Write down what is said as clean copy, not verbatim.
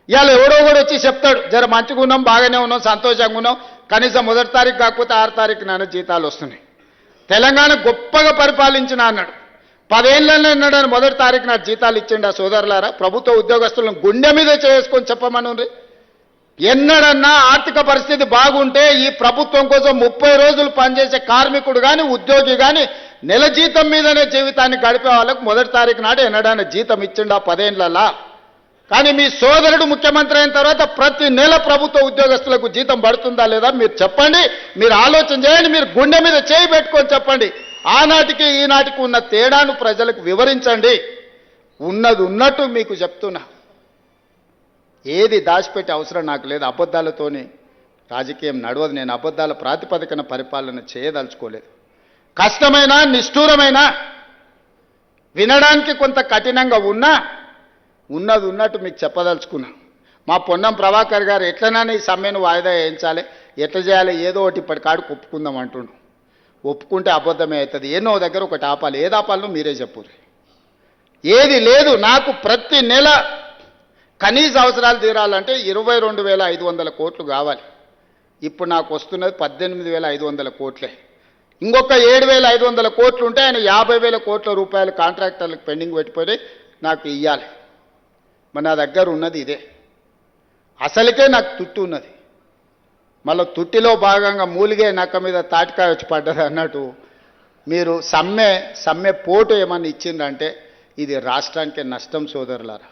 ఇవాళ ఎవడో కూడా వచ్చి చెప్తాడు జర మంచిగా ఉన్నాం, బాగానే ఉన్నాం, సంతోషంగా ఉన్నాం, కనీసం 1వ తారీఖు కాకపోతే 6వ తారీఖు నాన్న జీతాలు వస్తున్నాయి. తెలంగాణ గొప్పగా పరిపాలించిన అన్నాడు. 10 ఏళ్ళలో ఉన్నాడని 1వ తారీఖు నా జీతాలు ఇచ్చిండు. ఆ సోదరులారా, ప్రభుత్వ ఉద్యోగస్తులను గుండె మీద చేసుకొని చెప్పమనుండ్రి. ఎన్నడన్నా ఆర్థిక పరిస్థితి బాగుంటే ఈ ప్రభుత్వం కోసం 30 రోజులు పనిచేసే కార్మికుడు కానీ ఉద్యోగి కానీ నెల జీతం మీదనే జీవితాన్ని గడిపే వాళ్ళకు 1వ తారీఖు నాడు ఎన్నడన్నా జీతం ఇచ్చిండు ఆ 10 ఏళ్ళలా. కానీ మీ సోదరుడు ముఖ్యమంత్రి అయిన తర్వాత ప్రతి నెల ప్రభుత్వ ఉద్యోగస్తులకు జీతం పడుతుందా లేదా మీరు చెప్పండి. మీరు ఆలోచన చేయండి. మీరు గుండె మీద చేయి పెట్టుకొని చెప్పండి. ఆనాటికి ఈనాటికి ఉన్న తేడాను ప్రజలకు వివరించండి. ఉన్నది ఉన్నట్టు మీకు చెప్తున్నా. ఏది దాచిపెట్టే అవసరం నాకు లేదు. అబద్ధాలతోని రాజకీయం నడవదు. నేను అబద్ధాల ప్రాతిపదికన పరిపాలన చేయదలుచుకోలేదు. కష్టమైన నిష్ఠూరమైన వినడానికి కొంత కఠినంగా ఉన్నా ఉన్నది ఉన్నట్టు మీకు చెప్పదలుచుకున్నా. మా పొన్నం ప్రభాకర్ గారు ఎట్లనైనా ఈ సమ్మెను వాయిదా వేయించాలి, ఎట్లా చేయాలి, ఏదో ఒకటి ఇప్పటికాడికి ఒప్పుకుందాం అంటుండు. ఒప్పుకుంటే అబద్ధమే అవుతుంది. ఎన్నో దగ్గర ఒకటి ఆపాలి. ఏది ఆపాలనో మీరే చెప్పుర్రి. ఏది లేదు. నాకు ప్రతి నెల కనీస అవసరాలు తీరాలంటే 22,500 కోట్లు కావాలి. ఇప్పుడు నాకు వస్తున్నది 18,500 కోట్లే. ఇంకొక 7,500 కోట్లు ఉంటే ఆయన 50,000 కోట్ల రూపాయలు కాంట్రాక్టర్లకు పెండింగ్ పెట్టిపోయి నాకు ఇవ్వాలి. మరి నా దగ్గర ఉన్నది ఇదే. అసలుకే నాకు తుట్టు ఉన్నది. మళ్ళీ తుట్టిలో భాగంగా మూలిగే నక్క మీద తాటికాయ వచ్చి పడ్డది అన్నట్టు మీరు సమ్మె పోటు ఏమన్నా ఇచ్చిందంటే ఇది రాష్ట్రానికి నష్టం సోదరులారా.